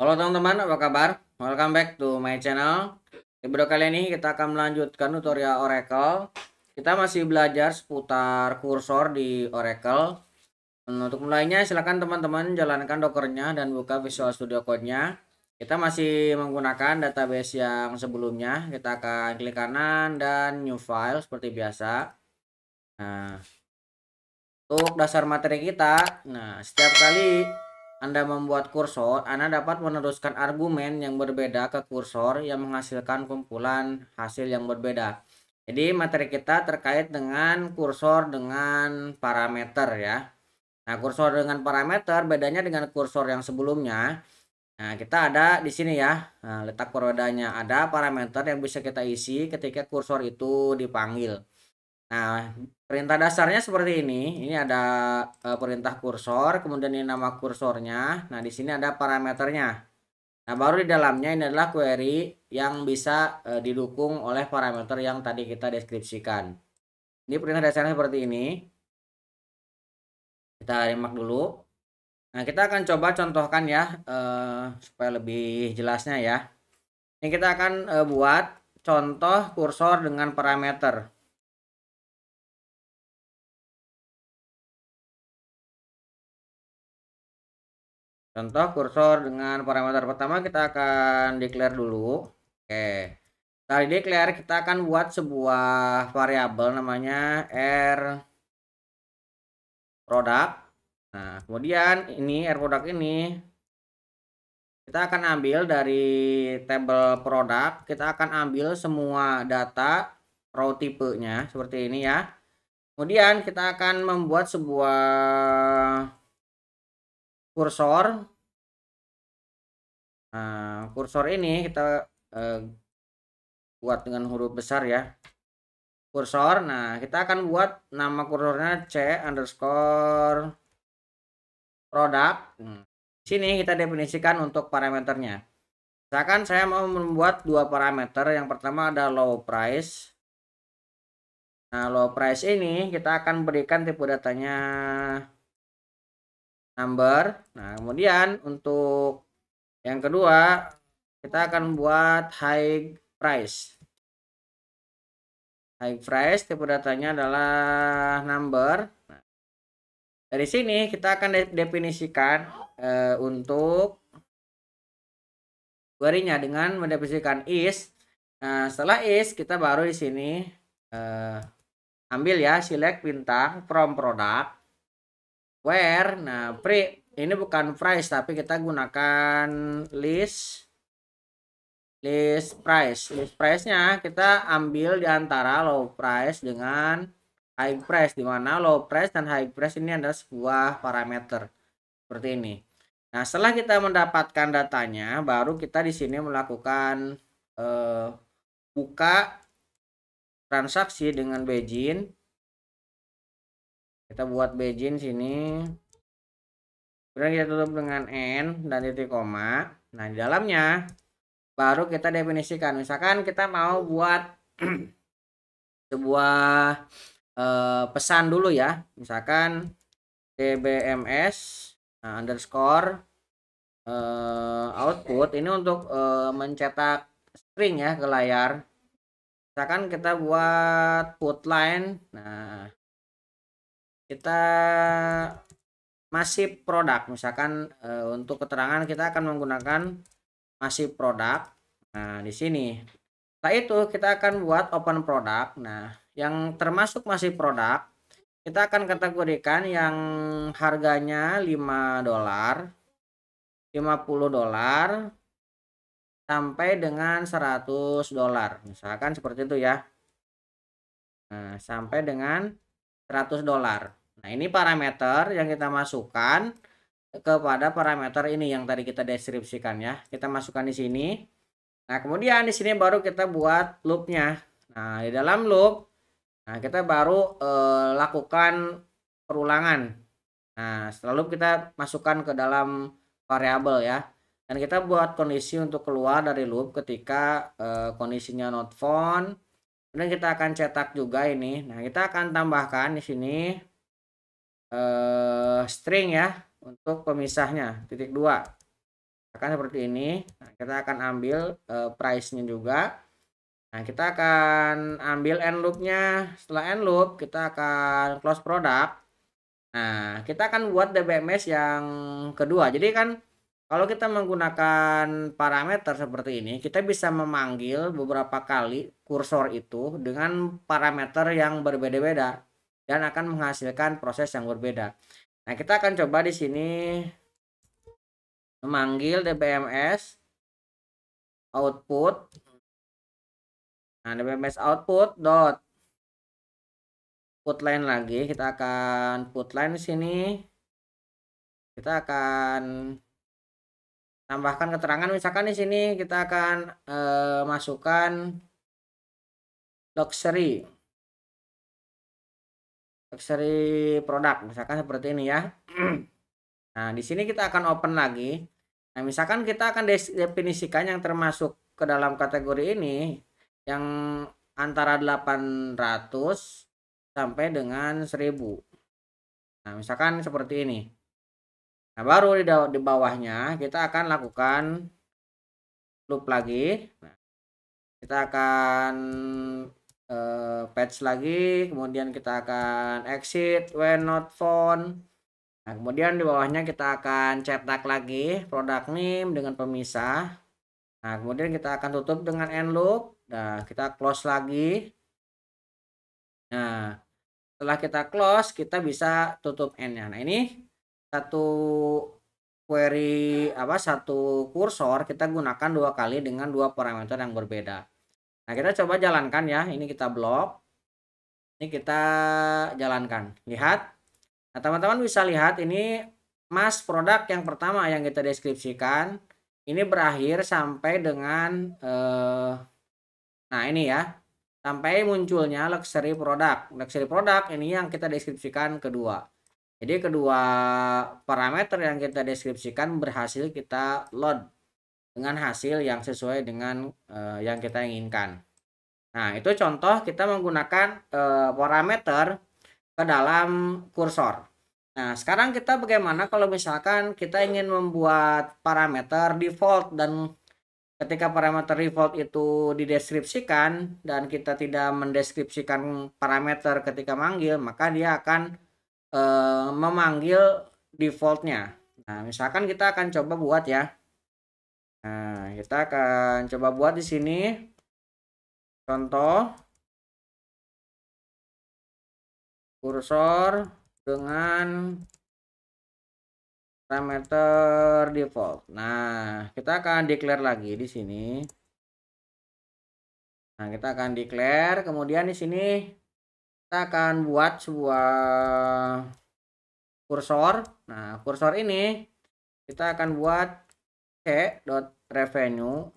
Halo teman-teman, apa kabar? Welcome back to my channel. Di video kali ini kita akan melanjutkan tutorial Oracle. Kita masih belajar seputar kursor di Oracle. Untuk mulainya, silakan teman-teman jalankan Dockernya dan buka Visual Studio Code-nya. Kita masih menggunakan database yang sebelumnya. Kita akan klik kanan dan New File seperti biasa. Nah, untuk dasar materi kita, setiap kali Anda membuat kursor, Anda dapat meneruskan argumen yang berbeda ke kursor yang menghasilkan kumpulan hasil yang berbeda. Jadi materi kita terkait dengan kursor dengan parameter ya. Nah, kursor dengan parameter bedanya dengan kursor yang sebelumnya. Nah, kita ada di sini ya. Nah, letak perbedaannya ada parameter yang bisa kita isi ketika kursor itu dipanggil. Nah, perintah dasarnya seperti ini. Ini ada perintah kursor, kemudian ini nama kursornya. Nah, di sini ada parameternya. Nah, baru di dalamnya ini adalah query yang bisa didukung oleh parameter yang tadi kita deskripsikan. Ini perintah dasarnya seperti ini. Kita simak dulu. Nah, kita akan coba contohkan ya supaya lebih jelasnya ya. Ini kita akan buat contoh kursor dengan parameter. Contoh kursor dengan parameter pertama kita akan declare dulu. Oke. Setelah declare kita akan buat sebuah variabel namanya r product. Nah, kemudian ini r product ini kita akan ambil dari tabel product, kita akan ambil semua data row tipenya seperti ini ya. Kemudian kita akan membuat sebuah kursor. Nah, kursor ini kita buat dengan huruf besar ya, kursor. Nah, kita akan buat nama kursornya c underscore product. Di sini kita definisikan untuk parameternya. Misalkan saya mau membuat dua parameter. Yang pertama ada low price. Nah, low price ini kita akan berikan tipe datanya number. Nah, kemudian untuk yang kedua kita akan buat high price. High price tipe datanya adalah number. Nah, dari sini kita akan definisikan untuk query-nya dengan mendefinisikan is. Nah, setelah is kita baru di sini ambil ya select bintang from product where. Nah, ini bukan price tapi kita gunakan list price. List price-nya kita ambil di antara low price dengan high price, di mana low price dan high price ini adalah sebuah parameter seperti ini. Nah, setelah kita mendapatkan datanya, baru kita di sini melakukan buka transaksi dengan begin. Kita buat begin sini. Kemudian kita tutup dengan n dan titik koma. Nah, di dalamnya baru kita definisikan. Misalkan kita mau buat sebuah pesan dulu ya. Misalkan tbms underscore output ini untuk mencetak string ya ke layar. Misalkan kita buat put line. Nah, kita masih produk. Misalkan untuk keterangan kita akan menggunakan masih produk. Nah, di sini. Setelah itu kita akan buat open product. Nah, yang termasuk masih produk kita akan kategorikan yang harganya $5, $50 sampai dengan $100. Misalkan seperti itu ya. Nah, sampai dengan $100. Nah, ini parameter yang kita masukkan kepada parameter ini yang tadi kita deskripsikan ya. Kita masukkan di sini. Nah, kemudian di sini baru kita buat loopnya. Nah, di dalam loop, nah kita baru lakukan perulangan. Nah, setelah loop kita masukkan ke dalam variabel ya. Dan kita buat kondisi untuk keluar dari loop ketika kondisinya not found. Kemudian kita akan cetak juga ini. Nah, kita akan tambahkan di sini string ya untuk pemisahnya, titik 2. Misalkan seperti ini. Nah, kita akan ambil price-nya juga. Nah, kita akan ambil end loop-nya. Setelah end loop, kita akan close produk. Nah, kita akan buat DBMS yang kedua. Jadi kan kalau kita menggunakan parameter seperti ini, kita bisa memanggil beberapa kali kursor itu dengan parameter yang berbeda-beda dan akan menghasilkan proses yang berbeda. Nah, kita akan coba di sini memanggil DBMS output. Nah, DBMS output dot put line lagi, kita akan put line di sini. Kita akan tambahkan keterangan, misalkan di sini kita akan masukkan luxury produk, misalkan seperti ini ya. Nah, di sini kita akan open lagi. Nah, misalkan kita akan definisikan yang termasuk ke dalam kategori ini yang antara 800 sampai dengan 1000. Nah, misalkan seperti ini. Nah, baru di bawahnya kita akan lakukan loop lagi. Nah, kita akan patch lagi, kemudian kita akan exit when not found. Nah, kemudian di bawahnya kita akan cetak lagi product name dengan pemisah. Nah, kemudian kita akan tutup dengan end loop. Nah, kita close lagi. Nah, setelah kita close, kita bisa tutup end-nya. Nah, ini satu query satu kursor kita gunakan 2 kali dengan 2 parameter yang berbeda. Nah, kita coba jalankan ya. Ini kita blok. Ini kita jalankan. Lihat. Nah, teman-teman bisa lihat ini mas produk yang pertama yang kita deskripsikan. Ini berakhir sampai dengan nah ini ya. Sampai munculnya luxury product. Luxury product ini yang kita deskripsikan kedua. Jadi kedua parameter yang kita deskripsikan berhasil kita load dengan hasil yang sesuai dengan yang kita inginkan. Nah, itu contoh kita menggunakan parameter ke dalam kursor. Nah, sekarang kita bagaimana kalau misalkan kita ingin membuat parameter default, dan ketika parameter default itu dideskripsikan dan kita tidak mendeskripsikan parameter ketika manggil, maka dia akan memanggil defaultnya. Nah, misalkan kita akan coba buat ya. Nah, kita akan coba buat di sini contoh kursor dengan parameter default. Nah, kita akan declare lagi di sini. Nah, kita akan declare, kemudian di sini kita akan buat sebuah kursor. Nah, kursor ini kita akan buat c.revenue.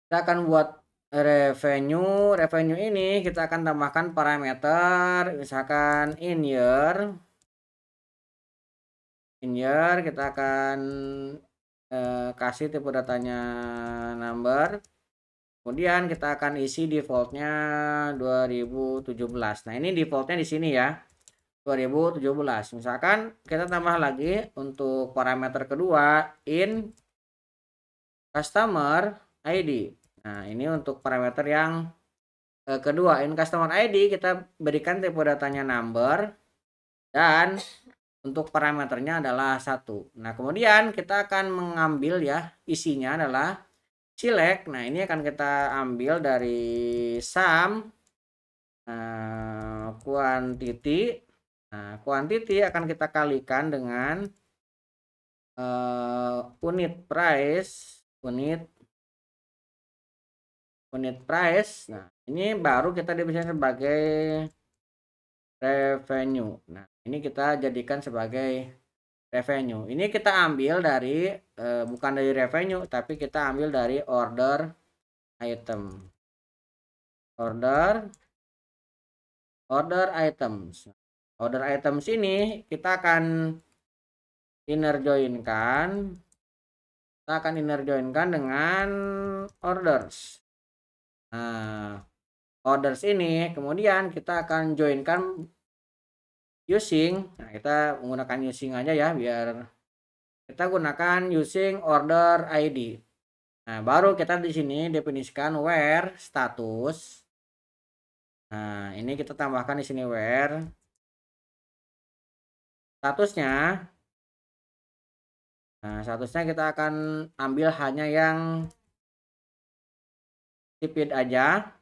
Kita akan buat revenue ini kita akan tambahkan parameter misalkan in year kita akan kasih tipe datanya number, kemudian kita akan isi defaultnya 2017. Nah, ini defaultnya di sini ya 2017. Misalkan kita tambah lagi untuk parameter kedua in customer ID. Nah, ini untuk parameter yang kedua, in customer ID kita berikan tipe datanya number dan untuk parameternya adalah 1. Nah, kemudian kita akan mengambil ya, isinya adalah select. Nah, ini akan kita ambil dari sum quantity. Nah, quantity akan kita kalikan dengan unit price. Nah, ini baru kita bisa sebagai revenue. Nah, ini kita jadikan sebagai revenue. Ini kita ambil dari bukan dari revenue, tapi kita ambil dari order item. Order items. Order items ini kita akan inner joinkan. Dengan orders. Nah, orders ini kemudian kita akan joinkan using. Nah, kita menggunakan using aja ya, biar kita gunakan using order ID. Nah, baru kita di sini definisikan where status. Nah, ini kita tambahkan di sini where statusnya. Nah, statusnya kita akan ambil hanya yang tipid aja.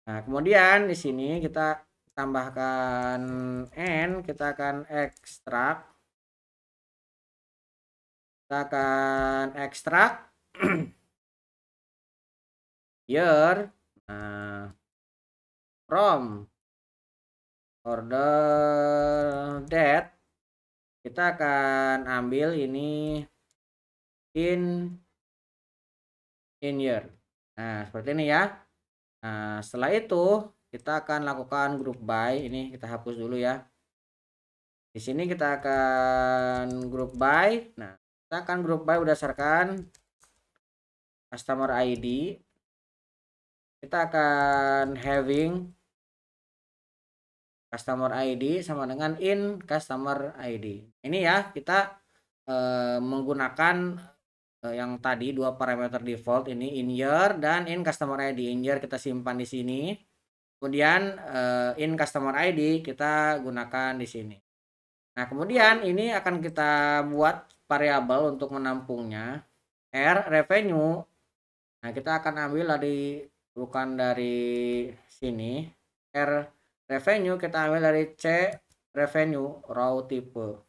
Nah, kemudian di sini kita tambahkan n, kita akan ekstrak. Kita akan ekstrak year. Nah, from order date kita akan ambil ini in year. Nah, seperti ini ya. Nah, setelah itu kita akan lakukan group by. Ini kita hapus dulu ya. Di sini kita akan group by. Nah, kita akan group by berdasarkan customer ID. Kita akan having customer ID sama dengan in customer ID. Ini ya, kita menggunakan yang tadi dua parameter default ini, in year dan in customer ID. In year kita simpan di sini. Kemudian in customer ID kita gunakan di sini. Nah, kemudian ini akan kita buat variabel untuk menampungnya. R revenue. Nah, kita akan ambil bukan dari sini. R revenue kita ambil dari C revenue raw type.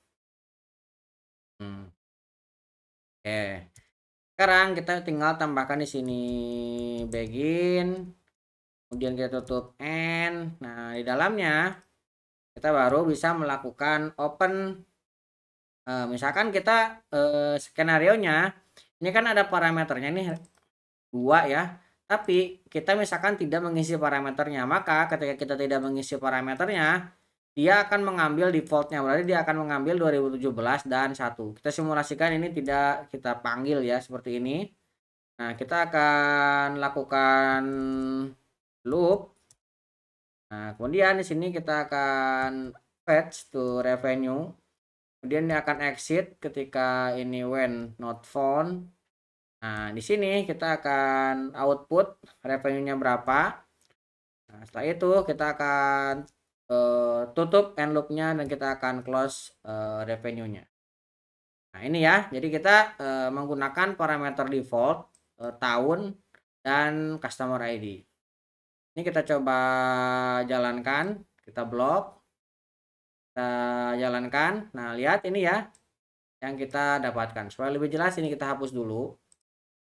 Oke. Sekarang kita tinggal tambahkan di sini begin. Kemudian kita tutup N. Nah, di dalamnya kita baru bisa melakukan open. Misalkan kita skenario nya ini kan ada parameternya nih 2 ya, tapi kita misalkan tidak mengisi parameternya, maka ketika kita tidak mengisi parameternya dia akan mengambil defaultnya, berarti dia akan mengambil 2017 dan 1. Kita simulasikan ini, tidak kita panggil ya seperti ini. Nah, kita akan lakukan loop. Nah, kemudian di sini kita akan fetch to revenue. Kemudian dia akan exit ketika ini when not found. Nah, di sini kita akan output revenue-nya berapa. Nah, setelah itu kita akan tutup end loop-nya dan kita akan close revenue-nya. Nah, ini ya. Jadi kita menggunakan parameter default tahun dan customer ID. Ini kita coba jalankan, kita blok, kita jalankan. Nah, lihat ini ya yang kita dapatkan. Supaya lebih jelas ini kita hapus dulu.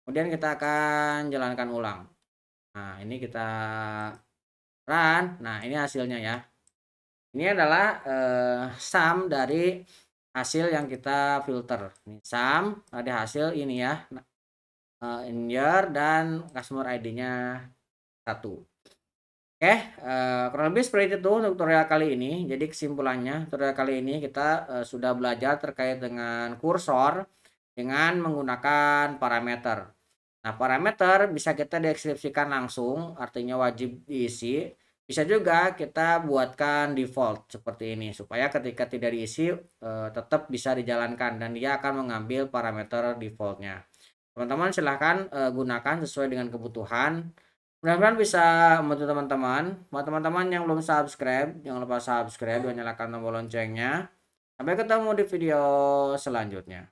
Kemudian kita akan jalankan ulang. Nah, ini kita run. Nah, ini hasilnya ya. Ini adalah sum dari hasil yang kita filter. Ini sum ada hasil ini ya. In year dan customer ID-nya 1. Oke, kurang lebih seperti itu untuk tutorial kali ini. Jadi kesimpulannya, tutorial kali ini kita sudah belajar terkait dengan kursor dengan menggunakan parameter. Nah, parameter bisa kita deskripsikan langsung, artinya wajib diisi. Bisa juga kita buatkan default seperti ini, supaya ketika tidak diisi tetap bisa dijalankan dan dia akan mengambil parameter defaultnya. Teman-teman silahkan gunakan sesuai dengan kebutuhan. Mudah-mudahan bisa membantu teman-teman. Buat teman-teman yang belum subscribe, jangan lupa subscribe dan nyalakan tombol loncengnya. Sampai ketemu di video selanjutnya.